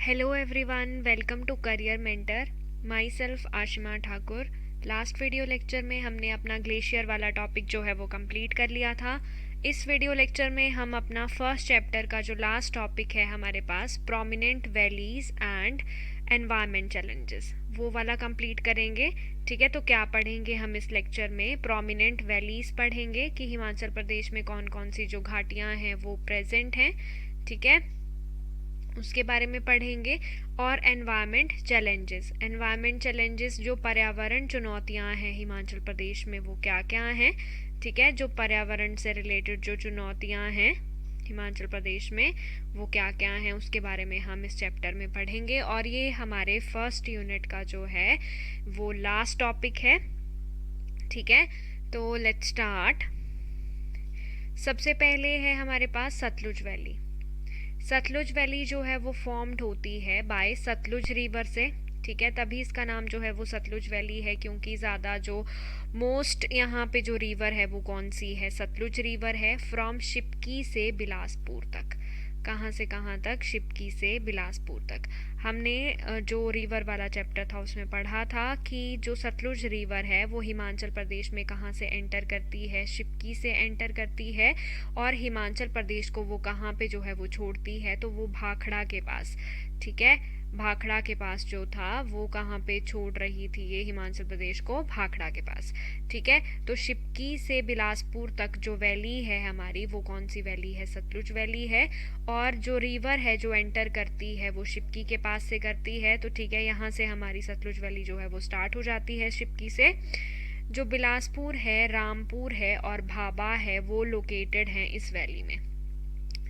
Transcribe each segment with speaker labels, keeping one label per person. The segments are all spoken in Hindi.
Speaker 1: Hello everyone, welcome to Career Mentor. Myself Ashima Thakur. Last video lecture में हमने अपना ग्लेशियर वाला टॉपिक जो है वो कंप्लीट कर लिया था. इस वीडियो लेक्चर में हम अपना फर्स्ट चैप्टर का जो लास्ट टॉपिक है हमारे पास prominent valleys and environment challenges वो वाला कंप्लीट करेंगे. ठीक है, तो क्या पढ़ेंगे हम इस लेक्चर में? प्रोमिनेंट वैलीज पढ़ेंगे कि हिमाचल प्रदेश में कौन कौन सी जो घाटियाँ हैं वो प्रेजेंट हैं. ठीक है, उसके बारे में पढ़ेंगे. और एनवायरनमेंट चैलेंजेस जो पर्यावरण चुनौतियां हैं हिमाचल प्रदेश में वो क्या क्या हैं. ठीक है, जो पर्यावरण से रिलेटेड जो चुनौतियां हैं हिमाचल प्रदेश में वो क्या क्या हैं उसके बारे में हम इस चैप्टर में पढ़ेंगे. और ये हमारे फर्स्ट यूनिट का जो है वो लास्ट टॉपिक है. ठीक है, तो लेट्स स्टार्ट. सबसे पहले है हमारे पास सतलुज वैली. सतलुज वैली जो है वो फॉर्म्ड होती है बाय सतलुज रिवर से. ठीक है, तभी इसका नाम जो है वो सतलुज वैली है, क्योंकि ज़्यादा जो मोस्ट यहाँ पे जो रिवर है वो कौन सी है? सतलुज रिवर है. फ्रॉम शिपकी से बिलासपुर तक. कहाँ से कहाँ तक? शिपकी से बिलासपुर तक. हमने जो रिवर वाला चैप्टर था उसमें पढ़ा था कि जो सतलुज रिवर है वो हिमाचल प्रदेश में कहाँ से एंटर करती है? शिपकी से एंटर करती है. और हिमाचल प्रदेश को वो कहाँ पे जो है वो छोड़ती है? तो वो भाखड़ा के पास. ठीक है, भाखड़ा के पास जो था वो कहाँ पे छोड़ रही थी ये हिमाचल प्रदेश को? भाखड़ा के पास. ठीक है, तो शिपकी से बिलासपुर तक जो वैली है हमारी वो कौन सी वैली है? सतलुज वैली है. और जो रिवर है जो एंटर करती है वो शिपकी के पास से करती है. तो ठीक है, यहाँ से हमारी सतलुज वैली जो है वो स्टार्ट हो जाती है शिपकी से. जो बिलासपुर है, रामपुर है और भाबा है वो लोकेटेड हैं इस वैली में.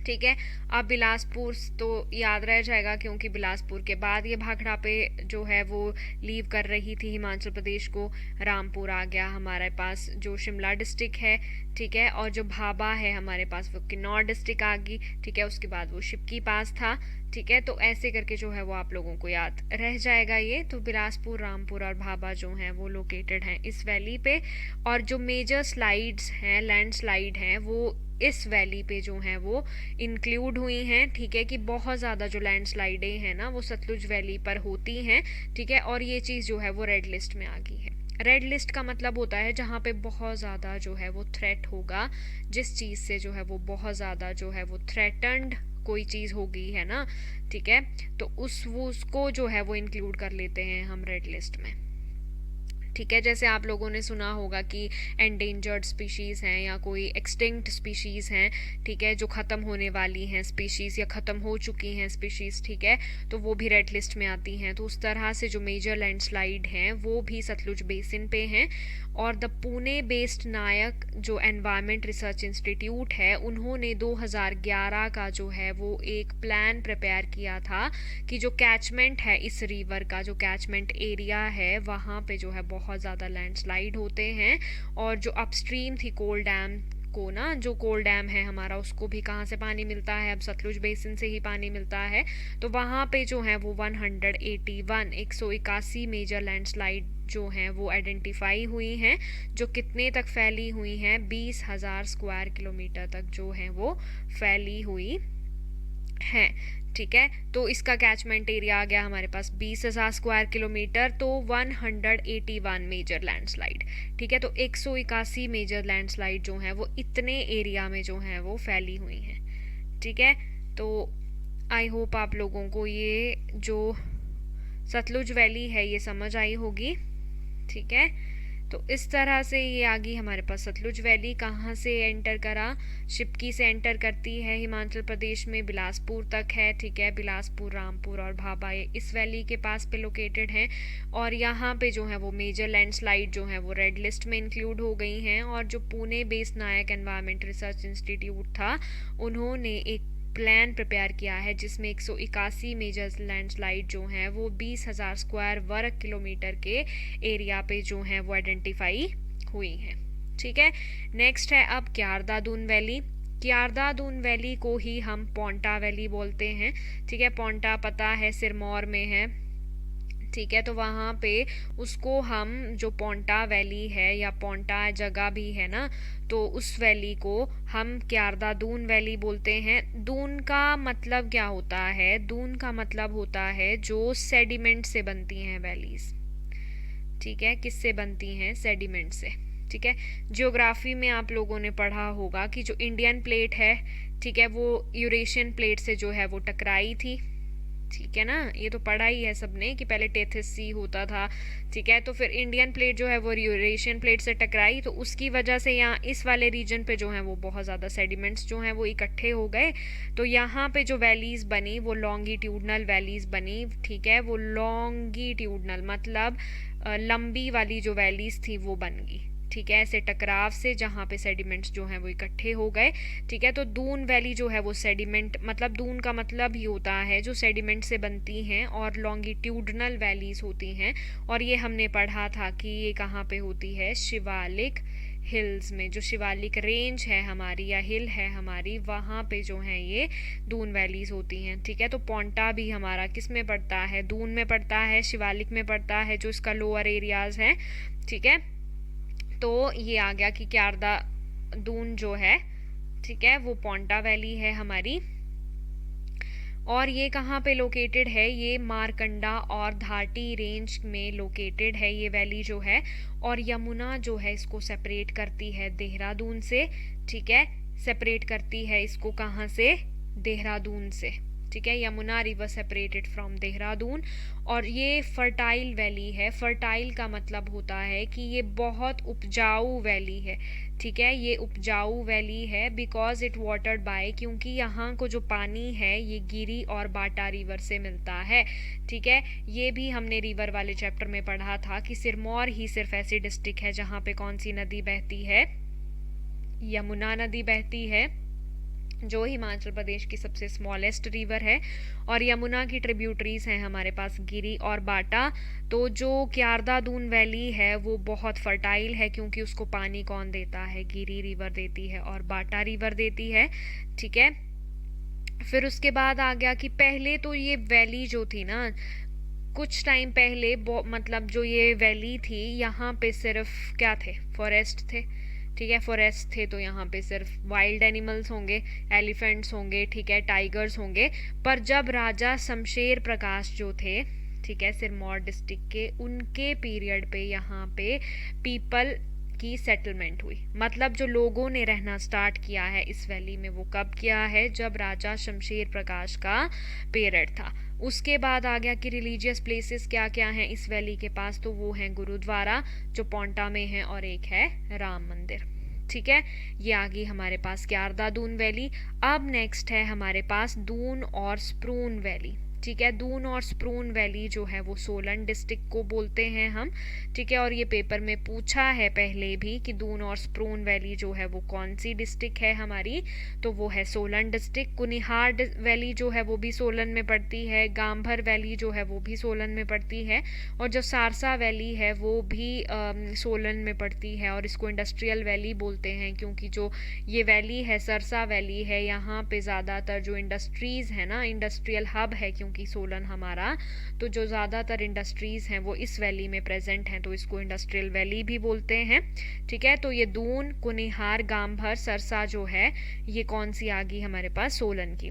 Speaker 1: ठीक है, अब बिलासपुर तो याद रह जाएगा क्योंकि बिलासपुर के बाद ये भाखड़ा पे जो है वो लीव कर रही थी हिमाचल प्रदेश को. रामपुर आ गया हमारे पास जो शिमला डिस्ट्रिक्ट है. ठीक है, और जो भाबा है हमारे पास वो किन्नौर डिस्ट्रिक्ट आ गई. ठीक है, उसके बाद वो शिपकी पास था. ठीक है, तो ऐसे करके जो है वो आप लोगों को याद रह जाएगा ये. तो बिलासपुर, रामपुर और भाबा जो हैं वो लोकेटेड हैं इस वैली पे. और जो मेजर स्लाइड्स हैं, लैंडस्लाइड हैं, वो इस वैली पे जो हैं वो इंक्लूड हुई हैं. ठीक है, कि बहुत ज़्यादा जो लैंडस्लाइडें हैं ना वो सतलुज वैली पर होती हैं. ठीक है, और ये चीज़ जो है वो रेड लिस्ट में आ गई है. रेड लिस्ट का मतलब होता है जहाँ पे बहुत ज़्यादा जो है वो थ्रेट होगा, जिस चीज़ से जो है वो बहुत ज़्यादा जो है वो थ्रेटन्ड कोई चीज़ हो गई है ना. ठीक है, तो उसको जो है वो इंक्लूड कर लेते हैं हम रेड लिस्ट में. ठीक है, जैसे आप लोगों ने सुना होगा कि एंडेंजर्ड स्पीशीज़ हैं या कोई एक्सटिंक्ट स्पीशीज़ हैं. ठीक है, जो ख़त्म होने वाली हैं स्पीशीज़ या ख़त्म हो चुकी हैं स्पीशीज़. ठीक है, तो वो भी रेड लिस्ट में आती हैं. तो उस तरह से जो मेजर लैंडस्लाइड हैं वो भी सतलुज बेसिन पे हैं. और द पुणे बेस्ड नायक जो एनवायरनमेंट रिसर्च इंस्टीट्यूट है उन्होंने 2011 का जो है वो एक प्लान प्रिपेयर किया था कि जो कैचमेंट है इस रिवर का, जो कैचमेंट एरिया है वहाँ पे जो है बहुत ज़्यादा लैंडस्लाइड होते हैं. और जो अपस्ट्रीम थी कोल डैम को ना, जो कोल डैम है हमारा उसको भी कहाँ से पानी मिलता है? अब सतलुज बेसिन से ही पानी मिलता है. तो वहाँ पे जो है वो 181 मेजर लैंडस्लाइड जो हैं वो आइडेंटिफाई हुई हैं, जो कितने तक फैली हुई हैं? 20,000 स्क्वायर किलोमीटर तक जो हैं वो फैली हुई हैं. ठीक है, तो इसका कैचमेंट एरिया आ गया हमारे पास 20,000 स्क्वायर किलोमीटर. तो 181 मेजर लैंडस्लाइड. ठीक है, तो 181 मेजर लैंडस्लाइड जो हैं वो इतने एरिया में जो हैं वो फैली हुई हैं. ठीक है, तो आई होप आप लोगों को ये जो सतलुज वैली है ये समझ आई होगी. ठीक है, तो इस तरह से ये आ गई हमारे पास सतलुज वैली. कहाँ से एंटर करा? शिपकी से एंटर करती है हिमाचल प्रदेश में, बिलासपुर तक है. ठीक है, बिलासपुर, रामपुर और भाबा ये इस वैली के पास पे लोकेटेड हैं. और यहाँ पे जो है वो मेजर लैंडस्लाइड जो है वो रेड लिस्ट में इंक्लूड हो गई हैं. और जो पुणे बेस्ड नायक एनवायरनमेंट रिसर्च इंस्टीट्यूट था उन्होंने एक प्लान प्रिपेयर किया है जिसमें 181 मेजर लैंडस्लाइड जो हैं वो 20,000 स्क्वायर वर्ग किलोमीटर के एरिया पे जो हैं वो आइडेंटिफाई हुई हैं. ठीक है, नेक्स्ट है अब क्यारदा दून वैली. क्यारदा दून वैली को ही हम पोंटा वैली बोलते हैं. ठीक है, पोंटा पता है सिरमौर में है. ठीक है। तो वहाँ पे उसको हम जो पोंटा वैली है या पोंटा जगह भी है ना, तो उस वैली को हम क्यारदा दून वैली बोलते हैं। दून का मतलब क्या होता है? दून का मतलब होता है जो सेडिमेंट से बनती हैं वैलीज। ठीक है, किससे बनती हैं? सेडिमेंट से। ठीक है, ज्योग्राफी में आप लोगों ने पढ़ा होगा कि जो इंडियन प्लेट है, ठीक है, वो यूरेशियन प्लेट से जो है वो टकराई थी। ठीक है ना, ये तो पढ़ा ही है सबने कि पहले टेथिस सी होता था। ठीक है, तो फिर इंडियन प्लेट जो है वो यूरेशियन प्लेट से टकराई, तो उसकी वजह से यहाँ इस वाले रीजन पे जो है वो बहुत ज़्यादा सेडिमेंट्स जो हैं वो इकट्ठे हो गए। तो यहाँ पे जो वैलीज़ बनी वो लॉन्गिट्यूडनल वैलीज़ बनी। ठीक है, वो लॉन्गिट्यूडनल मतलब लंबी वाली जो वैलीज़ थी वो बन गई। ठीक है, ऐसे टकराव से जहाँ पे सेडिमेंट्स जो हैं वो इकट्ठे हो गए। ठीक है, तो दून वैली जो है वो सेडिमेंट मतलब दून का मतलब ही होता है जो सेडिमेंट से बनती हैं, और लॉन्गिट्यूडनल वैलीज होती हैं। और ये हमने पढ़ा था कि ये कहाँ पे होती है? शिवालिक हिल्स में। जो शिवालिक रेंज है हमारी या हिल है हमारी, वहाँ पे जो है ये दून वैलीज होती हैं। ठीक है, तो पोंटा भी हमारा किस में पड़ता है? दून में पड़ता है, शिवालिक में पड़ता है, जो इसका लोअर एरियाज है। ठीक है, तो ये आ गया कि क्यारदा दून जो है, ठीक है, वो पोंटा वैली है हमारी। और ये कहाँ पे लोकेटेड है? ये मारकंडा और घाटी रेंज में लोकेटेड है ये वैली जो है। और यमुना जो है इसको सेपरेट करती है देहरादून से। ठीक है, सेपरेट करती है इसको कहाँ से? देहरादून से। ठीक है, Yamuna river separated from Dehradun. और ये फर्टाइल वैली है। फर्टाइल का मतलब होता है कि ये बहुत उपजाऊ वैली है। ठीक है, ये उपजाऊ वैली है बिकॉज इट वाटर्ड बाय, क्योंकि यहाँ को जो पानी है ये गिरी और बाटा रिवर से मिलता है। ठीक है, ये भी हमने रिवर वाले चैप्टर में पढ़ा था कि सिरमौर ही सिर्फ ऐसी डिस्ट्रिक्ट है जहाँ पे कौन सी नदी बहती है? यमुना नदी बहती है, जो हिमाचल प्रदेश की सबसे स्मॉलेस्ट रिवर है। और यमुना की ट्रिब्यूटरीज हैं हमारे पास गिरी और बाटा। तो जो क्यारदा दून वैली है वो बहुत फर्टाइल है, क्योंकि उसको पानी कौन देता है? गिरी रिवर देती है और बाटा रिवर देती है। ठीक है, फिर उसके बाद आ गया कि पहले तो ये वैली जो थी ना, कुछ टाइम पहले मतलब जो ये वैली थी यहाँ पे सिर्फ क्या थे? फॉरेस्ट थे। ठीक है, फॉरेस्ट थे, तो यहाँ पे सिर्फ वाइल्ड एनिमल्स होंगे, एलिफेंट्स होंगे, ठीक है, टाइगर्स होंगे। पर जब राजा शमशेर प्रकाश जो थे, ठीक है, सिरमौर डिस्ट्रिक्ट के, उनके पीरियड पे यहाँ पे पीपल की सेटलमेंट हुई। मतलब जो लोगों ने रहना स्टार्ट किया है इस वैली में, वो कब किया है? जब राजा शमशेर प्रकाश का पीरियड था। उसके बाद आ गया कि रिलीजियस प्लेसेस क्या क्या हैं इस वैली के पास, तो वो हैं गुरुद्वारा जो पोंटा में है, और एक है राम मंदिर। ठीक है, ये आ गई हमारे पास क्यारदा दून वैली। अब नेक्स्ट है हमारे पास दून और स्प्रून वैली। ठीक है, दून और स्प्रून वैली जो है वो सोलन डिस्ट्रिक्ट को बोलते हैं हम। ठीक है, और ये पेपर में पूछा है पहले भी कि दून और स्प्रून वैली जो है वो कौन सी डिस्ट्रिक्ट है हमारी, तो वो है सोलन डिस्ट्रिक्ट। कुनिहार वैली जो है वो भी सोलन में पड़ती है। गांभर वैली जो है वो भी सोलन में पड़ती है। और जो सारसा वैली है वो भी सोलन में पड़ती है, और इसको इंडस्ट्रियल वैली बोलते हैं, क्योंकि जो ये वैली है, सरसा वैली है, यहाँ पे ज़्यादातर जो इंडस्ट्रीज़ है ना, इंडस्ट्रियल हब है क्योंकि सोलन हमारा, तो जो ज़्यादातर इंडस्ट्रीज़ हैं वो इस वैली में प्रेजेंट हैं, तो इसको इंडस्ट्रियल वैली भी बोलते हैं। ठीक है, तो ये दून, कुनिहार, गांभर, सरसा जो है ये कौन सी आ गई हमारे पास? सोलन की।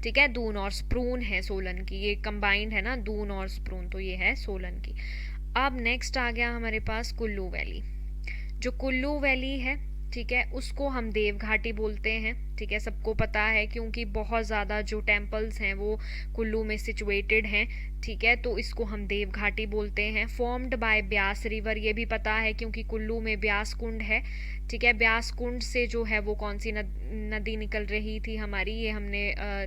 Speaker 1: ठीक है, दून और स्प्रून है सोलन की, ये कंबाइंड है ना, दून और स्प्रून, तो ये है सोलन की। अब नेक्स्ट आ गया हमारे पास कुल्लू वैली। जो कुल्लू वैली है, ठीक है, उसको हम देव घाटी बोलते हैं। ठीक है, सबको पता है क्योंकि बहुत ज़्यादा जो टेम्पल्स हैं वो कुल्लू में सिचुएटेड हैं। ठीक है, तो इसको हम देव घाटी बोलते हैं। फॉर्म्ड बाय ब्यास रिवर, ये भी पता है क्योंकि कुल्लू में ब्यास कुंड है। ठीक है, ब्यास कुंड से जो है वो कौन सी नदी निकल रही थी हमारी, ये हमने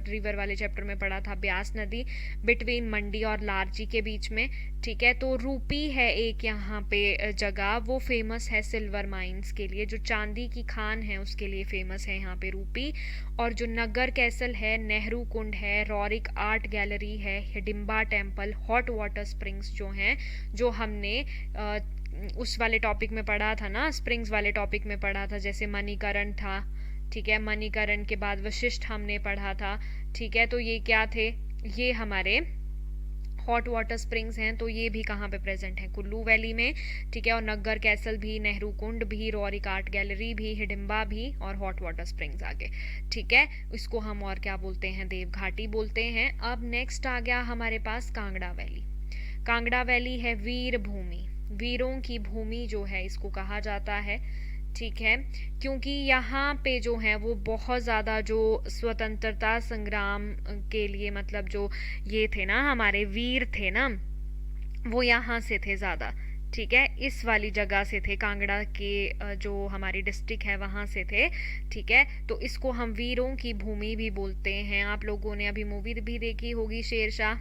Speaker 1: रिवर वाले चैप्टर में पढ़ा था, ब्यास नदी, बिटवीन मंडी और लारजी के बीच में। ठीक है, तो रूपी है एक यहाँ पे जगह, वो फेमस है सिल्वर माइंस के लिए, जो चांदी की खान है उसके लिए फेमस है यहाँ पे रूपी। और जो नगर कैसल है, नेहरू कुंड है, रॉरिक आर्ट गैलरी है, Hidimba temple, hot water springs जो हैं, जो हमने उस वाले टॉपिक में पढ़ा था ना, स्प्रिंग्स वाले टॉपिक में पढ़ा था, जैसे मणिकरण था। ठीक है, मणिकरण के बाद वशिष्ठ हमने पढ़ा था। ठीक है, तो ये क्या थे? ये हमारे हॉट वाटर स्प्रिंग्स हैं तो ये भी कहाँ पे प्रेजेंट है, कुल्लू वैली में, ठीक है। और नग्गर कैसल भी, नेहरू कुंड भी, रॉरिक आर्ट गैलरी भी, हिडिम्बा भी और हॉट वाटर स्प्रिंग्स आगे, ठीक है। इसको हम और क्या बोलते हैं, देव घाटी बोलते हैं। अब नेक्स्ट आ गया हमारे पास कांगड़ा वैली। कांगड़ा वैली है वीर भूमि, वीरों की भूमि जो है इसको कहा जाता है, ठीक है। क्योंकि यहाँ पे जो है वो बहुत ज़्यादा जो स्वतंत्रता संग्राम के लिए, मतलब जो ये थे ना हमारे वीर थे ना, वो यहाँ से थे ज़्यादा, ठीक है। इस वाली जगह से थे, कांगड़ा के जो हमारी डिस्ट्रिक्ट है वहाँ से थे, ठीक है। तो इसको हम वीरों की भूमि भी बोलते हैं। आप लोगों ने अभी मूवी भी देखी होगी शेरशाह,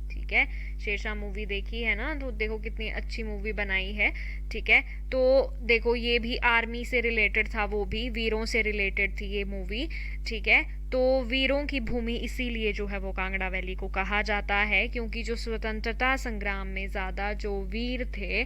Speaker 1: ठीक है। शेरशाह मूवी देखी है ना, तो देखो कितनी अच्छी मूवी बनाई है, ठीक है। तो देखो ये भी आर्मी से रिलेटेड था, वो भी वीरों से रिलेटेड थी ये मूवी, ठीक है। तो वीरों की भूमि इसीलिए जो है वो कांगड़ा वैली को कहा जाता है, क्योंकि जो स्वतंत्रता संग्राम में ज़्यादा जो वीर थे,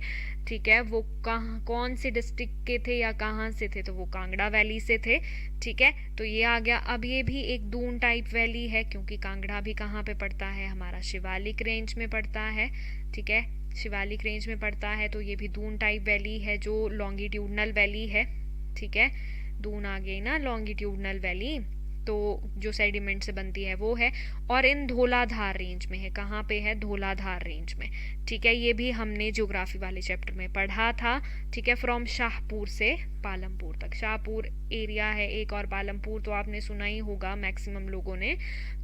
Speaker 1: ठीक है, वो कहाँ कौन से डिस्ट्रिक्ट के थे या कहाँ से थे, तो वो कांगड़ा वैली से थे, ठीक है। तो ये आ गया। अब ये भी एक दून टाइप वैली है, क्योंकि कांगड़ा भी कहाँ पे पड़ता है, हमारा शिवालिक रेंज में पड़ता है, ठीक है, शिवालिक रेंज में पड़ता है। तो ये भी दून टाइप वैली है जो लॉन्गिट्यूडनल वैली है, ठीक है। दून आ गई ना लॉन्गिट्यूडनल वैली, तो जो सेडिमेंट से बनती है वो है। और इन धौलाधार रेंज में है, कहाँ पे है, धौलाधार रेंज में, ठीक है। ये भी हमने ज्योग्राफी वाले चैप्टर में पढ़ा था, ठीक है। फ्रॉम शाहपुर से पालमपुर तक, शाहपुर एरिया है एक, और पालमपुर तो आपने सुना ही होगा मैक्सिमम लोगों ने।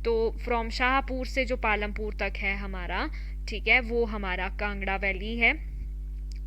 Speaker 1: तो फ्रॉम शाहपुर से जो पालमपुर तक है हमारा, ठीक है, वो हमारा कांगड़ा वैली है।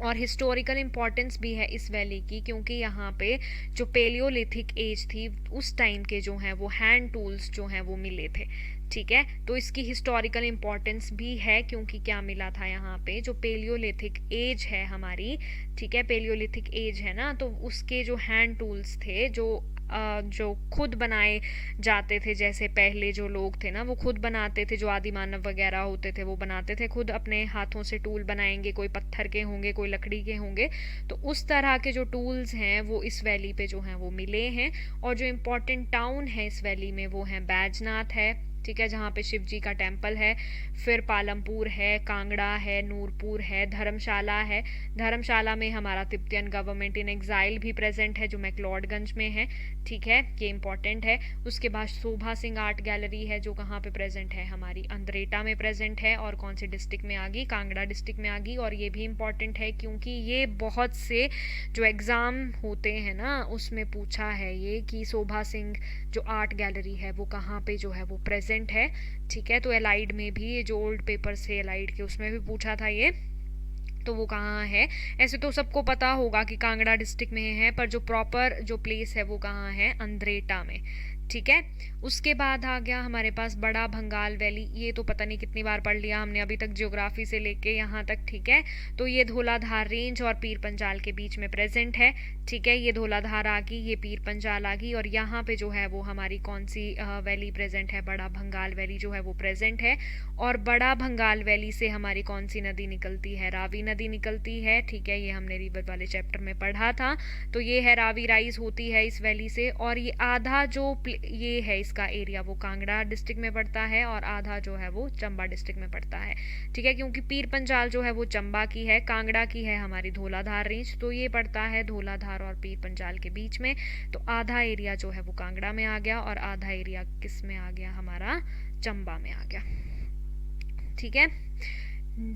Speaker 1: और हिस्टोरिकल इम्पोर्टेंस भी है इस वैली की, क्योंकि यहाँ पे जो पेलियोलिथिक एज थी उस टाइम के जो हैं वो हैंड टूल्स जो हैं वो मिले थे, ठीक है। तो इसकी हिस्टोरिकल इम्पोर्टेंस भी है, क्योंकि क्या मिला था यहाँ पे, जो पेलियोलिथिक एज है हमारी, ठीक है, पेलियोलिथिक एज है ना, तो उसके जो हैंड टूल्स थे जो खुद बनाए जाते थे, जैसे पहले जो लोग थे ना वो खुद बनाते थे, जो आदि मानव वगैरह होते थे वो बनाते थे खुद अपने हाथों से टूल बनाएंगे, कोई पत्थर के होंगे कोई लकड़ी के होंगे। तो उस तरह के जो टूल्स हैं वो इस वैली पे जो हैं वो मिले हैं। और जो इम्पोर्टेंट टाउन है इस वैली में वो है बैजनाथ है, ठीक है, जहाँ पे शिव जी का टेम्पल है। फिर पालमपुर है, कांगड़ा है, नूरपुर है, धर्मशाला है। धर्मशाला में हमारा तिब्बतियन गवर्नमेंट इन एग्जाइल भी प्रेजेंट है, जो मैक्लोडगंज में है, ठीक है, ये इंपॉर्टेंट है। उसके बाद शोभा सिंह आर्ट गैलरी है, जो कहाँ पे प्रेजेंट है, हमारी अंद्रेटा में प्रेजेंट है। और कौन से डिस्ट्रिक्ट में आ गई, कांगड़ा डिस्ट्रिक्ट में आ गई। और ये भी इम्पॉर्टेंट है क्योंकि ये बहुत से जो एग्ज़ाम होते हैं ना उसमें पूछा है ये कि शोभा सिंह जो आर्ट गैलरी है वो कहाँ पे जो है वो प्रेजेंट है, ठीक है। तो एलाइड में भी, ये जो ओल्ड पेपर्स थे एलाइड के उसमें भी पूछा था ये, तो वो कहाँ है। ऐसे तो सबको पता होगा कि कांगड़ा डिस्ट्रिक्ट में है, पर जो प्रॉपर जो प्लेस है वो कहाँ है, अंद्रेटा में, ठीक है। उसके बाद आ गया हमारे पास बड़ा भंगाल वैली। ये तो पता नहीं कितनी बार पढ़ लिया हमने अभी तक, ज्योग्राफी से लेके यहाँ तक, ठीक है। तो ये धौलाधार रेंज और पीर पंजाल के बीच में प्रेजेंट है, ठीक है। ये धौलाधार आ गई, ये पीर पंजाल आ गई, और यहाँ पे जो है वो हमारी कौन सी वैली प्रेजेंट है, बड़ा भंगाल वैली जो है वो प्रेजेंट है। और बड़ा भंगाल वैली से हमारी कौन सी नदी निकलती है, रावी नदी निकलती है, ठीक है। ये हमने रिवर वाले चैप्टर में पढ़ा था। तो ये है रावी राइज होती है इस वैली से। और ये आधा जो ये है इसका एरिया वो कांगड़ा डिस्ट्रिक्ट में पड़ता है, और आधा जो है वो चंबा डिस्ट्रिक्ट में पड़ता है, ठीक है। क्योंकि पीर पंजाल जो है वो चंबा की है, कांगड़ा की है हमारी धौलाधार रेंज, तो ये पड़ता है धौलाधार और पीर पंजाल के बीच में। तो आधा एरिया जो है वो कांगड़ा में आ गया, और आधा एरिया किस में आ गया, हमारा चंबा में आ गया, ठीक है।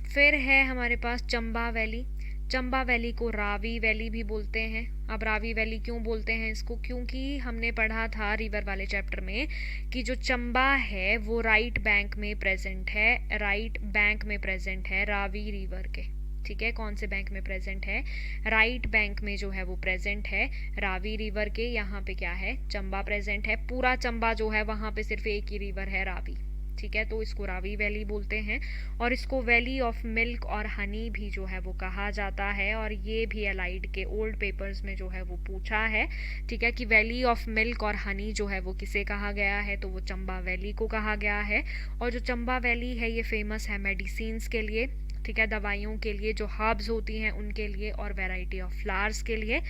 Speaker 1: फिर है हमारे पास चंबा वैली। चंबा वैली को रावी वैली भी बोलते हैं। अब रावी वैली क्यों बोलते हैं इसको, क्योंकि हमने पढ़ा था रिवर वाले चैप्टर में कि जो चंबा है वो राइट बैंक में प्रेजेंट है, राइट बैंक में प्रेजेंट है रावी रिवर के, ठीक है। कौन से बैंक में प्रेजेंट है, राइट बैंक में जो है वो प्रेजेंट है रावी रिवर के। यहाँ पे क्या है, चंबा प्रेजेंट है। पूरा चंबा जो है वहाँ पे सिर्फ एक ही रिवर है, रावी, ठीक है। तो इसको रावी वैली बोलते हैं। और इसको वैली ऑफ मिल्क और हनी भी जो है वो कहा जाता है, और ये भी एलाइड के ओल्ड पेपर्स में जो है वो पूछा है, ठीक है, कि वैली ऑफ मिल्क और हनी जो है वो किसे कहा गया है, तो वो चंबा वैली को कहा गया है। और जो चंबा वैली है ये फेमस है मेडिसिन्स के लिए, ठीक है, दवाइयों के लिए जो हर्ब्स होती हैं उनके लिए, और वैरायटी ऑफ फ्लावर्स के लिए,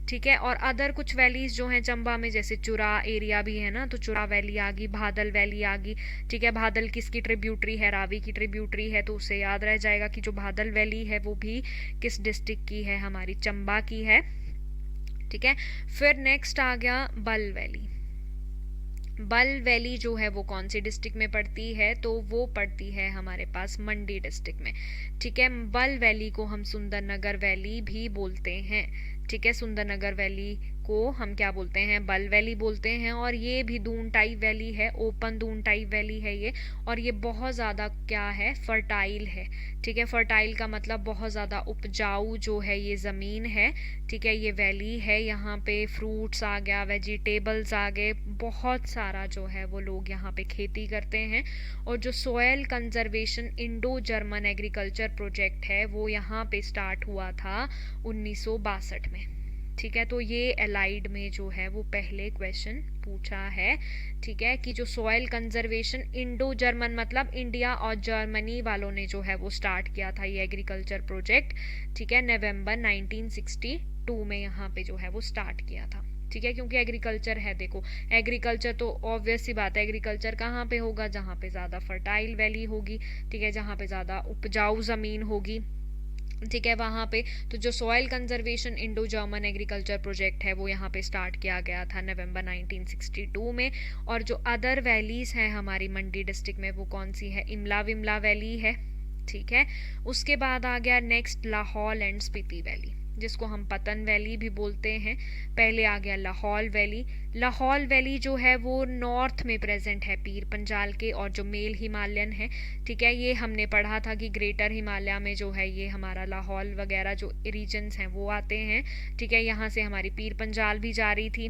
Speaker 1: ठीक है। और अदर कुछ वैलीज जो हैं चंबा में, जैसे चुरा एरिया भी है ना, तो चुरा वैली आ गई, भादल वैली आ गई, ठीक है। भादल किसकी ट्रिब्यूटरी है? रावी की ट्रिब्यूटरी है, तो उससे याद रह जाएगा कि जो भादल वैली है वो भी किस डिस्ट्रिक्ट की है? हमारी चंबा की है, ठीक है। फिर नेक्स्ट आ गया बल वैली। बल वैली जो है वो कौन सी डिस्ट्रिक्ट में पड़ती है? तो वो पड़ती है हमारे पास मंडी डिस्ट्रिक्ट में, ठीक है। बल वैली को हम सुंदरनगर वैली भी बोलते हैं, ठीक है। सुंदरनगर वैली को हम क्या बोलते हैं? बल वैली बोलते हैं। और ये भी दून टाइप वैली है, ओपन दून टाइप वैली है ये, और ये बहुत ज़्यादा क्या है? फर्टाइल है, ठीक है। फर्टाइल का मतलब बहुत ज़्यादा उपजाऊ जो है ये ज़मीन है, ठीक है। ये वैली है, यहाँ पे फ्रूट्स आ गया, वेजिटेबल्स आ गए, बहुत सारा जो है वो लोग यहाँ पे खेती करते हैं। और जो soil conservation Indo German agriculture project है वो यहाँ पे स्टार्ट हुआ था 1962 में, ठीक है। तो ये एलाइड में जो है वो पहले क्वेश्चन पूछा है, ठीक है, कि जो सॉइल कंजर्वेशन इंडो जर्मन मतलब इंडिया और जर्मनी वालों ने जो है वो स्टार्ट किया था ये एग्रीकल्चर प्रोजेक्ट, ठीक है, नवंबर 1962 में यहाँ पे जो है वो स्टार्ट किया था, ठीक है। क्योंकि एग्रीकल्चर है, देखो एग्रीकल्चर तो ऑब्वियस सी बात है, एग्रीकल्चर कहाँ पे होगा? जहाँ पे ज़्यादा फर्टाइल वैली होगी, ठीक है, जहाँ पे ज़्यादा उपजाऊ ज़मीन होगी, ठीक है, वहाँ पे। तो जो soil conservation Indo German agriculture project है वो यहाँ पे स्टार्ट किया गया था नवंबर 1962 में। और जो अदर वैलीज हैं हमारी मंडी डिस्ट्रिक्ट में वो कौन सी है? इमला विमला वैली है, ठीक है। उसके बाद आ गया next Lahaul and Spiti valley, जिसको हम पतन वैली भी बोलते हैं। पहले आ गया लाहौल वैली। लाहौल वैली जो है वो नॉर्थ में प्रेजेंट है पीर पंजाल के, और जो मेल हिमालयन है, ठीक है, ये हमने पढ़ा था कि ग्रेटर हिमालय में जो है ये हमारा लाहौल वगैरह जो रीजन्स हैं वो आते हैं, ठीक है। यहाँ से हमारी पीर पंजाल भी जा रही थी,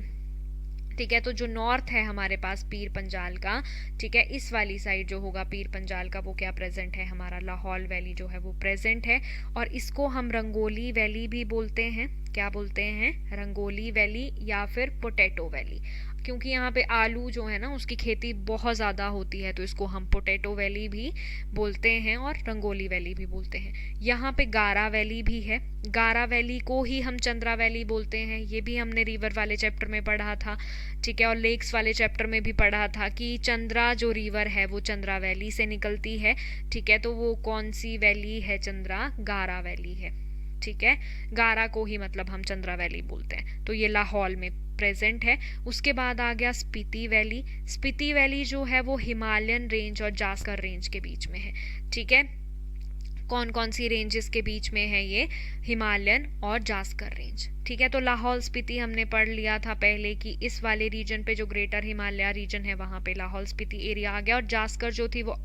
Speaker 1: ठीक है। तो जो नॉर्थ है हमारे पास पीर पंजाल का, ठीक है, इस वाली साइड जो होगा पीर पंजाल का वो क्या प्रेजेंट है? हमारा लाहौल वैली जो है वो प्रेजेंट है। और इसको हम रंगोली वैली भी बोलते हैं। क्या बोलते हैं? रंगोली वैली या फिर पोटैटो वैली, क्योंकि यहाँ पे आलू जो है ना उसकी खेती बहुत ज़्यादा होती है, तो इसको हम पोटैटो वैली भी बोलते हैं और रंगोली वैली भी बोलते हैं। यहाँ पे गारा वैली भी है, गारा वैली को ही हम चंद्रा वैली बोलते हैं, ये भी हमने रिवर वाले चैप्टर में पढ़ा था, ठीक है। और लेक्स वाले चैप्टर में भी पढ़ा था कि चंद्रा जो रिवर है वो चंद्रा वैली से निकलती है, ठीक है। तो वो कौन सी वैली है? चंद्रा गारा वैली है, ठीक है। गारा को ही मतलब हम चंद्रा वैली बोलते हैं। तो ये लाहौल में प्रेजेंट है। उसके बाद आ गया स्पीति वैली। स्पीति वैली जो है वो हिमालयन रेंज और जास्कर रेंज के बीच में है, ठीक है। कौन कौन सी रेंजेस के बीच में है ये? हिमालयन और जास्कर रेंज, ठीक है। तो लाहौल स्पीति हमने पढ़ लिया था पहले कि इस वाले रीजन पे जो ग्रेटर हिमालय रीजन है वहाँ पे लाहौल स्पीति एरिया आ गया। और जास्कर जो थी वो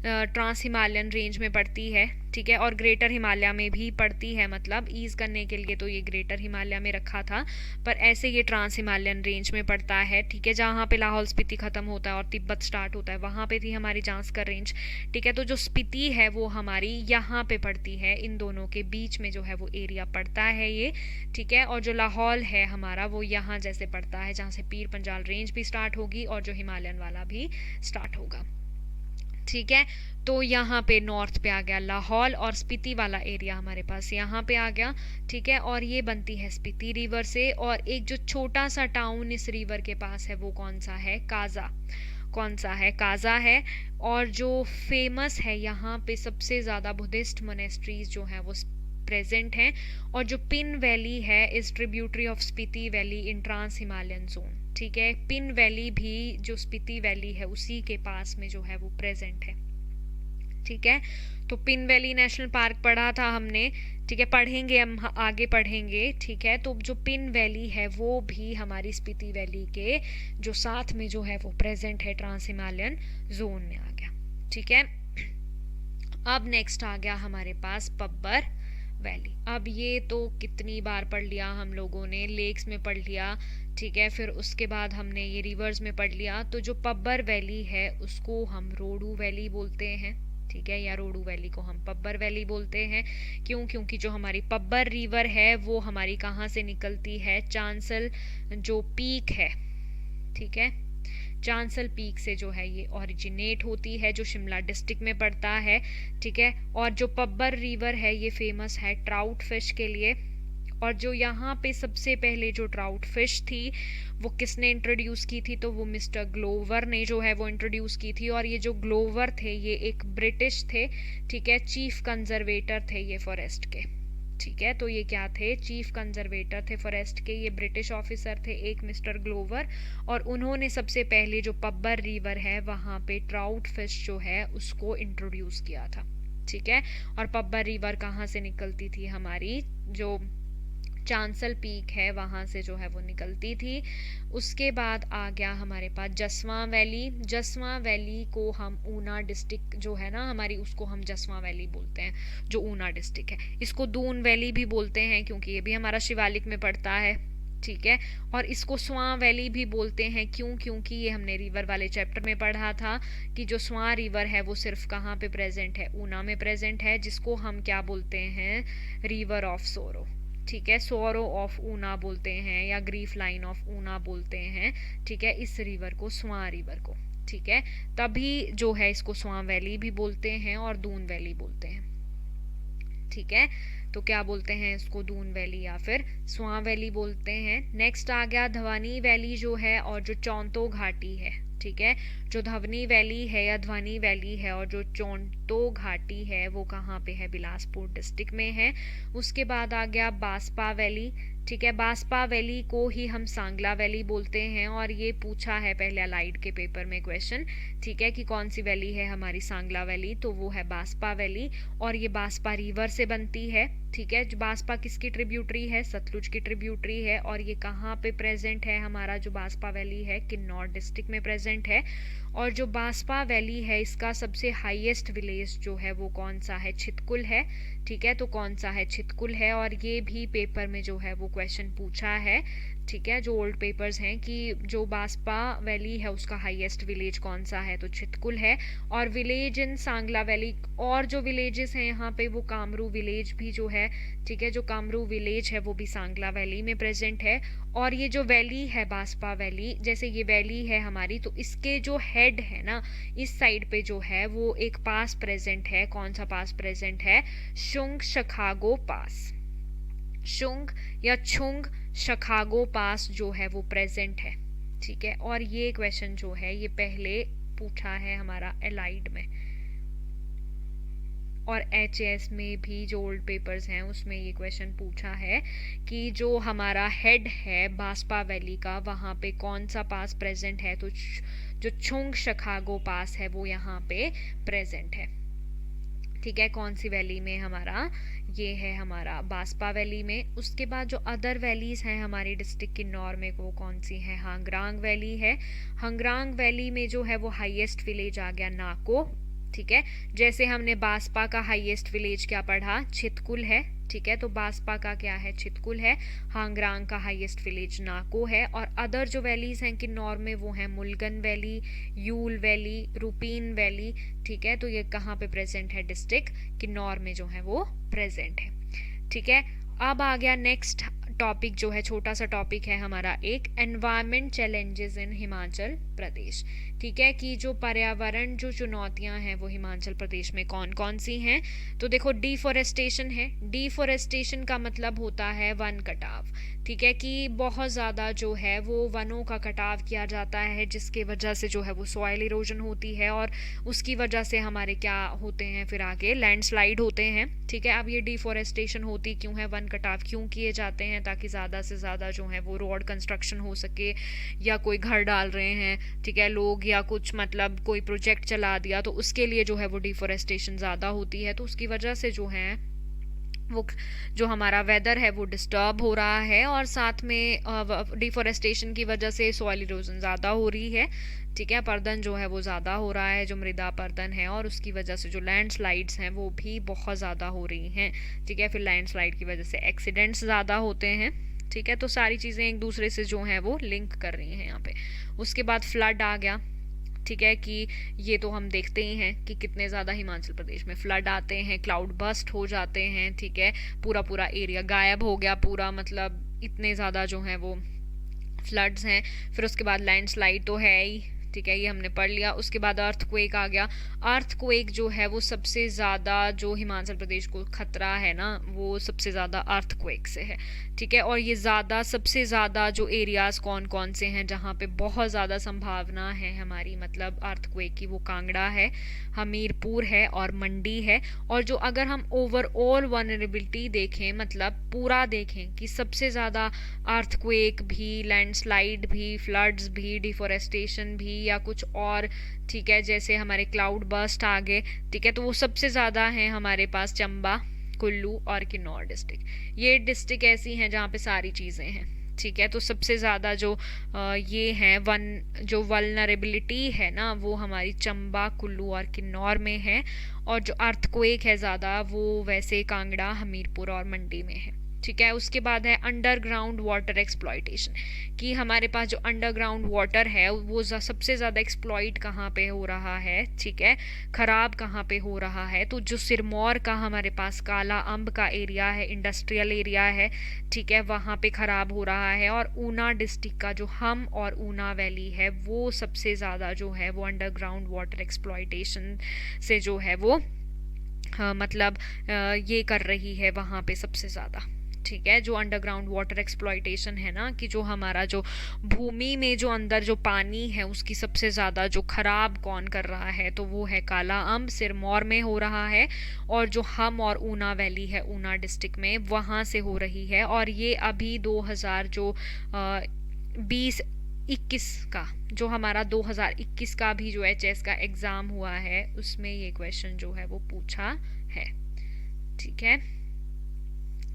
Speaker 1: ट्रांस हिमालयन रेंज में पड़ती है, ठीक है। और ग्रेटर हिमालय में भी पड़ती है, मतलब ईज करने के लिए तो ये ग्रेटर हिमालय में रखा था, पर ऐसे ये ट्रांस हिमालयन रेंज में पड़ता है, ठीक है। जहाँ पे लाहौल स्पीति खत्म होता है और तिब्बत स्टार्ट होता है वहाँ पे थी हमारी जास्कर रेंज, ठीक है। तो जो स्पीति है वो हमारी यहाँ पे पड़ती है, इन दोनों के बीच में जो है वो एरिया पड़ता है ये, ठीक है। और जो लाहौल है हमारा वो यहाँ जैसे पड़ता है जहाँ से पीर पंजाल रेंज भी स्टार्ट होगी और जो हिमालयन वाला भी स्टार्ट होगा, ठीक है। तो यहाँ पे नॉर्थ पे आ गया लाहौल और स्पीति वाला एरिया हमारे पास यहाँ पे आ गया, ठीक है। और ये बनती है स्पीति रिवर से। और एक जो छोटा सा टाउन इस रिवर के पास है वो कौन सा है? काजा। कौन सा है? काजा है। और जो फेमस है यहाँ पे सबसे ज़्यादा बुद्धिस्ट मोनेस्ट्रीज जो हैं वो प्रेजेंट हैं। और जो पिन वैली है is tributary of Spiti valley in trans Himalayan zone, ठीक है। पिन वैली भी जो स्पीति वैली है उसी के पास में जो है वो प्रेजेंट है, ठीक है। तो पिन वैली नेशनल पार्क पढ़ा था हमने, ठीक है, पढ़ेंगे हम आगे पढ़ेंगे, ठीक है। तो जो पिन वैली है वो भी हमारी स्पीति वैली के जो साथ में जो है वो प्रेजेंट है, ट्रांस हिमालयन जोन में आ गया, ठीक है। अब नेक्स्ट आ गया हमारे पास पब्बर वैली। अब ये तो कितनी बार पढ़ लिया हम लोगों ने, लेक्स में पढ़ लिया, ठीक है। फिर उसके बाद हमने ये रिवर्स में पढ़ लिया। तो जो पब्बर वैली है उसको हम रोडू वैली बोलते हैं, ठीक है, या रोडू वैली को हम पब्बर वैली बोलते हैं। क्यों? क्योंकि जो हमारी पब्बर रिवर है वो हमारी कहाँ से निकलती है? चांसल जो पीक है, ठीक है, चांसल पीक से जो है ये ओरिजिनेट होती है, जो शिमला डिस्ट्रिक्ट में पड़ता है, ठीक है। और जो पब्बर रिवर है ये फेमस है ट्राउट फिश के लिए। और जो यहाँ पे सबसे पहले जो ट्राउट फिश थी वो किसने इंट्रोड्यूस की थी, तो वो मिस्टर ग्लोवर ने जो है वो इंट्रोड्यूस की थी। और ये जो ग्लोवर थे ये एक ब्रिटिश थे, ठीक है, चीफ कंजर्वेटर थे ये फॉरेस्ट के, ठीक है। तो ये क्या थे, चीफ कंजर्वेटर थे फॉरेस्ट के, ये ब्रिटिश ऑफिसर थे एक मिस्टर ग्लोवर। और उन्होंने सबसे पहले जो पब्बर रिवर है वहाँ पे ट्राउट फिश जो है उसको इंट्रोड्यूस किया था, ठीक है। और पब्बर रिवर कहाँ से निकलती थी, हमारी जो चांसल पीक है वहाँ से जो है वो निकलती थी। उसके बाद आ गया हमारे पास जसवां वैली। जसवां वैली को हम ऊना डिस्ट्रिक्ट जो है ना हमारी, उसको हम जसवां वैली बोलते हैं, जो ऊना डिस्ट्रिक्ट है। इसको दून वैली भी बोलते हैं क्योंकि ये भी हमारा शिवालिक में पड़ता है, ठीक है। और इसको स्वां वैली भी बोलते हैं, क्यों, क्योंकि ये हमने रिवर वाले चैप्टर में पढ़ा था कि जो स्वां रिवर है वो सिर्फ कहाँ पे प्रेजेंट है, ऊना में प्रेजेंट है, जिसको हम क्या बोलते हैं, रिवर ऑफ सोरो, ठीक है। सोरो ऑफ ऊना बोलते हैं या ग्रीफ लाइन ऑफ ऊना बोलते हैं, ठीक है, इस रिवर को, स्वां रिवर को, ठीक है। तभी जो है इसको स्वां वैली भी बोलते हैं और दून वैली बोलते हैं, ठीक है। तो क्या बोलते हैं इसको, दून वैली या फिर स्वां वैली बोलते हैं। नेक्स्ट आ गया धवानी वैली जो है, और जो चौंतो घाटी है, ठीक है। जो धवनी वैली है या ध्वनी वैली है और जो चौंतो घाटी है वो कहाँ पे है, बिलासपुर डिस्ट्रिक्ट में है। उसके बाद आ गया बास्पा वैली, ठीक है। बास्पा वैली को ही हम सांगला वैली बोलते हैं, और ये पूछा है पहले अलाइड के पेपर में क्वेश्चन, ठीक है, कि कौन सी वैली है हमारी सांगला वैली, तो वो है बास्पा वैली। और ये बास्पा रिवर से बनती है, ठीक है। जो बास्पा किसकी ट्रिब्यूटरी है, सतलुज की ट्रिब्यूटरी है। और ये कहाँ पे प्रेजेंट है, हमारा जो बास्पा वैली है किन्नौर डिस्ट्रिक्ट में प्रेजेंट है। और जो बास्पा वैली है इसका सबसे हाईएस्ट विलेज जो है वो कौन सा है, छितकुल है, ठीक है। तो कौन सा है, छितकुल है। और ये भी पेपर में जो है वो क्वेश्चन पूछा है, ठीक है, जो ओल्ड पेपर्स हैं, कि जो बास्पा वैली है उसका हाईएस्ट विलेज कौन सा है, तो छितकुल है। और विलेज इन सांगला वैली, और जो विलेजेस हैं यहाँ पे वो कामरू विलेज भी जो है, ठीक है, जो कामरू विलेज है वो भी सांगला वैली में प्रेजेंट है। और ये जो वैली है बास्पा वैली, जैसे ये वैली है हमारी, तो इसके जो हेड है ना इस साइड पे जो है वो एक पास प्रेजेंट है, कौन सा पास प्रेजेंट है, शुंग शखागो पास, शुंग या छुंग शखागो पास जो है वो प्रेजेंट है, ठीक है। और ये क्वेश्चन जो है ये पहले पूछा है हमारा एलाइड में, और एचएस में भी जो ओल्ड पेपर्स हैं उसमें ये क्वेश्चन पूछा है कि जो हमारा हेड है बास्पा वैली का वहाँ पे कौन सा पास प्रेजेंट है, तो जो छुंग शखागो पास है वो यहाँ पे प्रेजेंट है, ठीक है। कौन सी वैली में, हमारा ये है हमारा बास्पा वैली में। उसके बाद जो अदर वैलीज हैं हमारी डिस्ट्रिक्ट किन्नौर में वो कौन सी है, हांगरांग वैली है। हांगरांग वैली में जो है वो हाईएस्ट विलेज आ गया नाको, ठीक है। जैसे हमने बास्पा का हाईएस्ट विलेज क्या पढ़ा, छितकुल है, ठीक है। तो बास्पा का क्या है, छितकुल है। हांगरांग का हाईएस्ट विलेज नाको है। और अदर जो वैलीज हैं किन्नौर में वो हैं मुलगन वैली, यूल वैली, रूपीन वैली, ठीक है। तो ये कहाँ पे प्रेजेंट है, डिस्ट्रिक्ट किन्नौर में जो है वो प्रेजेंट है, ठीक है। अब आ गया नेक्स्ट टॉपिक जो है, छोटा सा टॉपिक है हमारा एक, environment challenges in Himachal Pradesh, ठीक है, कि जो पर्यावरण जो चुनौतियां हैं वो हिमाचल प्रदेश में कौन कौन सी हैं। तो देखो डिफोरेस्टेशन है, डिफोरेस्टेशन का मतलब होता है वन कटाव, ठीक है, कि बहुत ज़्यादा जो है वो वनों का कटाव किया जाता है जिसके वजह से जो है वो सॉइल इरोजन होती है, और उसकी वजह से हमारे क्या होते हैं फिर आगे, लैंडस्लाइड होते हैं, ठीक है। अब ये डिफोरेस्टेशन होती क्यों है, वन कटाव क्यों किए जाते हैं, ताकि ज़्यादा से ज़्यादा जो है वो रोड कंस्ट्रक्शन हो सके, या कोई घर डाल रहे हैं, ठीक है, लोग, या कुछ मतलब कोई प्रोजेक्ट चला दिया, तो उसके लिए जो है वो डिफोरेस्टेशन ज़्यादा होती है। तो उसकी वजह से जो है वो जो हमारा वेदर है वो डिस्टर्ब हो रहा है, और साथ में डिफोरेस्टेशन की वजह से सॉइल इरोजन ज़्यादा हो रही है, ठीक है। पर्दन जो है वो ज़्यादा हो रहा है, जो मृदा पर्दन है, और उसकी वजह से जो लैंडस्लाइड्स हैं वो भी बहुत ज़्यादा हो रही हैं, ठीक है। फिर लैंडस्लाइड की वजह से एक्सीडेंट्स ज़्यादा होते हैं, ठीक है। तो सारी चीज़ें एक दूसरे से जो हैं वो लिंक कर रही हैं यहाँ पे। उसके बाद फ्लड आ गया, ठीक है, कि ये तो हम देखते ही हैं कि कितने ज़्यादा हिमाचल प्रदेश में फ्लड आते हैं, क्लाउड बस्ट हो जाते हैं, ठीक है, पूरा पूरा एरिया गायब हो गया पूरा, मतलब इतने ज़्यादा जो है वो फ्लड्स हैं। फिर उसके बाद लैंडस्लाइड तो है ही, ठीक है, ये हमने पढ़ लिया। उसके बाद अर्थक्वेक आ गया। अर्थक्वेक जो है वो सबसे ज़्यादा जो हिमाचल प्रदेश को खतरा है ना, वो सबसे ज़्यादा अर्थक्वेक से है। ठीक है, और ये सबसे ज़्यादा जो एरियाज़ कौन कौन से हैं जहाँ पे बहुत ज़्यादा संभावना है हमारी मतलब अर्थक्वेक की, वो कांगड़ा है, हमीरपुर है और मंडी है। और जो अगर हम ओवरऑल वनरेबिलिटी देखें, मतलब पूरा देखें कि सबसे ज़्यादा अर्थक्वेक भी, लैंडस्लाइड भी, फ्लड्स भी, डिफोरेस्टेशन भी या कुछ और, ठीक है, जैसे हमारे क्लाउड बर्स्ट आ गए, ठीक है, तो वो सबसे ज़्यादा हैं हमारे पास चंबा, कुल्लू और किन्नौर डिस्ट्रिक्ट। ये डिस्ट्रिक्ट ऐसी हैं जहाँ पे सारी चीज़ें हैं। ठीक है, तो सबसे ज़्यादा जो ये हैं जो वल्नरेबिलिटी है ना, वो हमारी चंबा, कुल्लू और किन्नौर में है। और जो अर्थक्वेक है ज़्यादा वो वैसे कांगड़ा, हमीरपुर और मंडी में है। ठीक है, उसके बाद है अंडरग्राउंड वाटर एक्सप्लॉइटेशन, कि हमारे पास जो अंडरग्राउंड वाटर है वो सबसे ज़्यादा एक्सप्लॉइट कहाँ पे हो रहा है, ठीक है, ख़राब कहाँ पे हो रहा है। तो जो सिरमौर का हमारे पास काला अम्ब का एरिया है, इंडस्ट्रियल एरिया है, ठीक है, वहाँ पे ख़राब हो रहा है। और ऊना डिस्ट्रिक्ट का जो हम और ऊना वैली है वो सबसे ज़्यादा जो है वो अंडरग्राउंड वाटर एक्सप्लॉइटेशन से जो है वो मतलब ये कर रही है वहाँ पे सबसे ज़्यादा। ठीक है, जो अंडरग्राउंड वाटर एक्सप्लॉइटेशन है ना, कि जो हमारा जो भूमि में जो अंदर जो पानी है उसकी सबसे ज़्यादा जो खराब कौन कर रहा है, तो वो है काला अम्ब, सिरमौर में हो रहा है। और जो हम और ऊना वैली है ऊना डिस्ट्रिक्ट में, वहाँ से हो रही है। और ये अभी 2020-21 का जो हमारा 2021 का भी जो HS का एग्ज़ाम हुआ है उसमें ये क्वेश्चन जो है वो पूछा है। ठीक है,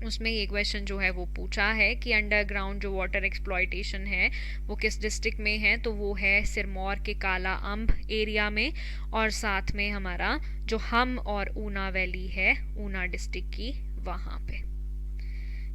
Speaker 1: उसमें ये क्वेश्चन जो है वो पूछा है कि अंडरग्राउंड जो वाटर एक्सप्लॉइटेशन है वो किस डिस्ट्रिक्ट में है, तो वो है सिरमौर के काला अम्ब एरिया में। और साथ में हमारा जो हम और ऊना वैली है ऊना डिस्ट्रिक्ट की, वहाँ पे।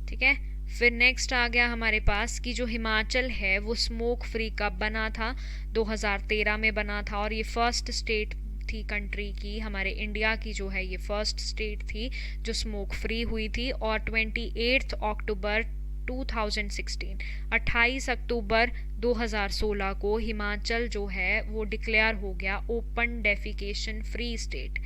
Speaker 1: ठीक है, फिर नेक्स्ट आ गया हमारे पास कि जो हिमाचल है वो स्मोक फ्री कब बना था, 2013 में बना था। और ये फर्स्ट स्टेट थी कंट्री की, हमारे इंडिया की जो है ये फर्स्ट स्टेट थी जो स्मोक फ्री हुई थी। और 28 अक्टूबर 2016, 28 अक्टूबर 2016 को हिमाचल जो है वो डिक्लेयर हो गया ओपन डेफिकेशन फ्री स्टेट।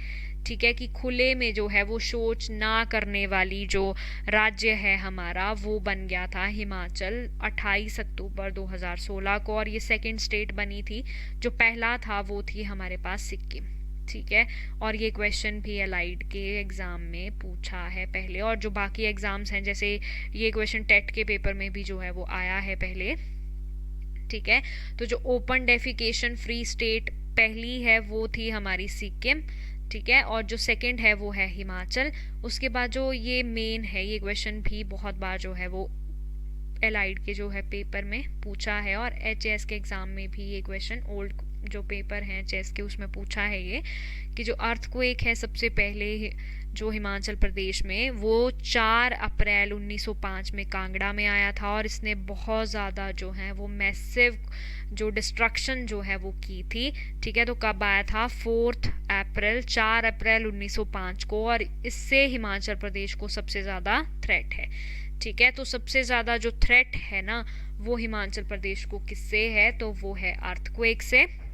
Speaker 1: ठीक है, कि खुले में जो है वो शौच ना करने वाली जो राज्य है हमारा, वो बन गया था हिमाचल 28 अक्टूबर 2016 को। और ये सेकंड स्टेट बनी थी। जो पहला था वो थी हमारे पास सिक्किम। ठीक है, और ये क्वेश्चन भी एलाइड के एग्ज़ाम में पूछा है पहले। और जो बाकी एग्ज़ाम्स हैं, जैसे ये क्वेश्चन टेट के पेपर में भी जो है वो आया है पहले। ठीक है, तो जो ओपन डेफिकेशन फ्री स्टेट पहली है वो थी हमारी सिक्किम। ठीक है, और जो सेकंड है वो है हिमाचल। उसके बाद जो ये मेन है, ये क्वेश्चन भी बहुत बार जो है वो एलाइड के जो है पेपर में पूछा है। और HS के एग्ज़ाम में भी ये क्वेश्चन ओल्ड जो पेपर हैं HS के उसमें पूछा है ये, कि जो अर्थक्वेक है सबसे पहले जो हिमाचल प्रदेश में, वो 4 अप्रैल 1905 में कांगड़ा में आया था। और इसने बहुत ज़्यादा जो है वो मैसिव जो डिस्ट्रक्शन जो है वो की थी। ठीक है, तो कब आया था, 4 अप्रैल 1905 को। और इससे हिमाचल प्रदेश को सबसे ज़्यादा थ्रेट है। ठीक है, तो सबसे ज़्यादा जो थ्रेट है ना वो हिमाचल प्रदेश को किससे है, तो वो है अर्थक्वेक से।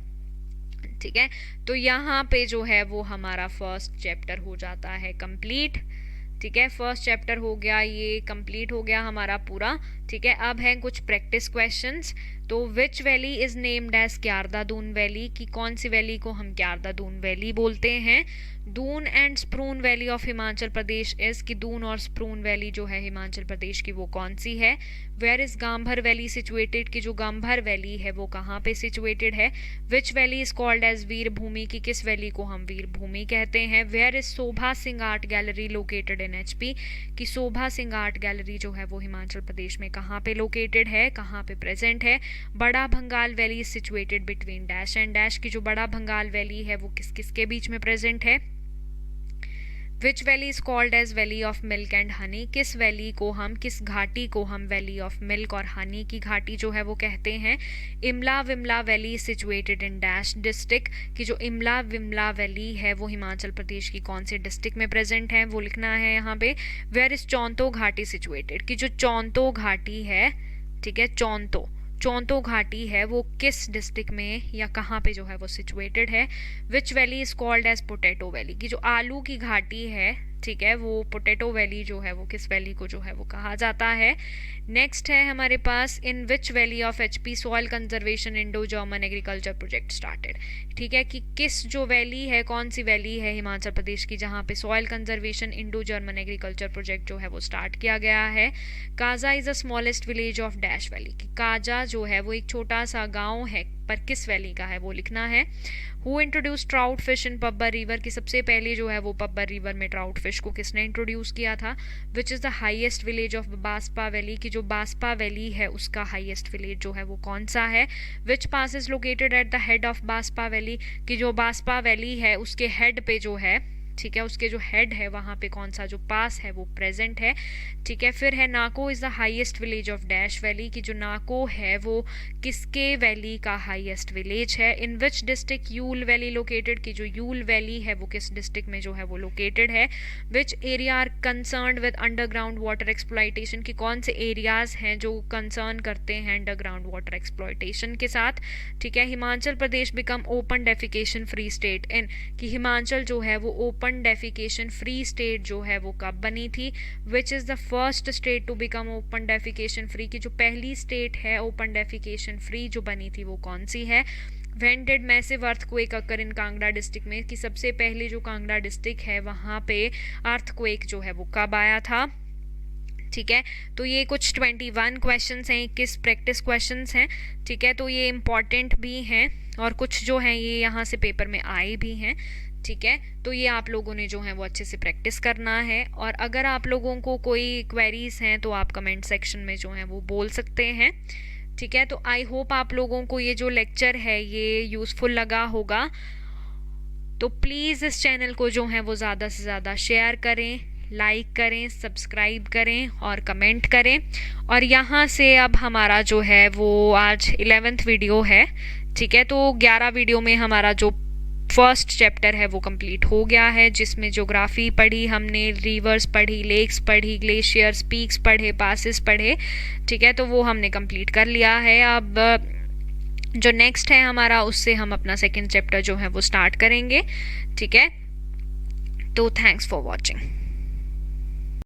Speaker 1: ठीक है, तो यहाँ पे जो है वो हमारा फर्स्ट चैप्टर हो जाता है कंप्लीट। ठीक है, फर्स्ट चैप्टर हो गया, ये कंप्लीट हो गया हमारा पूरा। ठीक है, अब हैं कुछ प्रैक्टिस क्वेश्चंस। तो which valley is named as Kiarda Doon valley, कि कौन सी वैली को हम क्यारदा दून वैली बोलते हैं। दून एंड स्प्रून valley of Himachal Pradesh is, कि दून और स्प्रून वैली जो है हिमाचल प्रदेश की वो कौन सी है। वेयर इज गांभर वैली सिचुएटेड, कि जो गांभर वैली है वो कहाँ पे सिचुएटेड है। Which valley is called as Veer Bhoomi, की किस वैली को हम वीर भूमि कहते हैं। Where is Shobha Singh art gallery located in HP, कि शोभा सिंह आर्ट गैलरी जो है वो हिमाचल प्रदेश में कहाँ पे लोकेटेड है, कहाँ पे प्रेजेंट है। बड़ा Bhangal valley is situated between dash and dash, की जो बड़ा भंगाल वैली है वो किस किस के बीच में प्रेजेंट है। Which valley is called as valley of milk and honey, किस वैली को हम, किस घाटी को हम वैली ऑफ मिल्क और हनी की घाटी जो है वो कहते हैं। Imla Vimla valley situated in dash district, कि जो इमला विमला वैली है वो हिमाचल प्रदेश की कौन से डिस्ट्रिक्ट में प्रेजेंट है, वो लिखना है यहाँ पे। वेयर इज चौंतो घाटी सिचुएटेड, कि जो चौंतो घाटी है, ठीक है, चौंतो घाटी है वो किस डिस्ट्रिक्ट में या कहाँ पे जो है वो सिचुएटेड है। Which valley is called as potato valley, की जो आलू की घाटी है, ठीक है, वो पोटैटो वैली जो है वो किस वैली को जो है वो कहा जाता है। नेक्स्ट है हमारे पास, in which valley of HP soil conservation Indo German agriculture project started, ठीक है, कि किस जो वैली है, कौन सी वैली है हिमाचल प्रदेश की जहाँ पे soil conservation Indo German agriculture project जो है वो स्टार्ट किया गया है। Kaza is the smallest village of dash valley, कि काजा जो है वो एक छोटा सा गाँव है पर किस वैली का है वो लिखना है। Who introduce trout fish in Pabbar river, की सबसे पहले जो है वो पब्बर रिवर में ट्राउट फिश को किसने इंट्रोड्यूस किया था। विच is the highest village of Baspa valley, की जो बास्पा वैली है उसका हाईएस्ट विलेज जो है वो कौन सा है। Which pass is located at the head of Baspa valley, की जो बास्पा वैली है उसके हेड पे जो है, ठीक है, उसके जो हेड है वहाँ पे कौन सा जो पास है वो प्रेजेंट है, ठीक है। फिर है Nako is the highest village of dash valley, की जो नाको है वो किसके वैली का हाईएस्ट विलेज है। In which district Yul valley located, की जो यूल वैली है वो किस डिस्ट्रिक्ट में जो है वो लोकेटेड है। Which area are concerned with underground water exploitation, की कौन से एरियाज हैं जो कंसर्न करते हैं अंडरग्राउंड वाटर एक्सप्लॉयटेशन के साथ, ठीक है। Himachal Pradesh become open defecation free state in, कि हिमाचल जो है वो ओपन डेफिकेशन फ्री स्टेट जो है वो कब बनी थी। Which is the first state to become open defecation free, की जो पहली स्टेट है ओपन डेफिकेशन फ्री जो बनी थी वो कौन सी है। When did massive earthquake occur in Kangra district में, कि सबसे पहले जो कांगड़ा डिस्ट्रिक्ट है वहाँ पे अर्थक्वेक जो है वो कब आया था, ठीक है। तो ये कुछ 21 क्वेश्चंस हैं, 21 प्रैक्टिस क्वेश्चंस हैं, ठीक है। तो ये इम्पॉर्टेंट भी हैं और कुछ जो हैं ये यहाँ से पेपर में आए भी हैं, ठीक है। तो ये आप लोगों ने जो है वो अच्छे से प्रैक्टिस करना है, और अगर आप लोगों को कोई क्वेरीज हैं तो आप कमेंट सेक्शन में जो है वो बोल सकते हैं, ठीक है। तो आई होप आप लोगों को ये जो लेक्चर है ये यूज़फुल लगा होगा। तो प्लीज़ इस चैनल को जो है वो ज़्यादा से ज़्यादा शेयर करें, लाइक करें, सब्सक्राइब करें और कमेंट करें। और यहाँ से अब हमारा जो है वो आज 11th वीडियो है, ठीक है। तो 11 वीडियो में हमारा जो फर्स्ट चैप्टर है वो कंप्लीट हो गया है, जिसमें ज्योग्राफी पढ़ी हमने, रिवर्स पढ़ी, लेक्स पढ़ी, ग्लेशियर्स, पीक्स पढ़े, पासेस पढ़े, ठीक है। तो वो हमने कंप्लीट कर लिया है। अब जो नेक्स्ट है हमारा उससे हम अपना सेकंड चैप्टर जो है वो स्टार्ट करेंगे, ठीक है। तो थैंक्स फॉर वॉचिंग।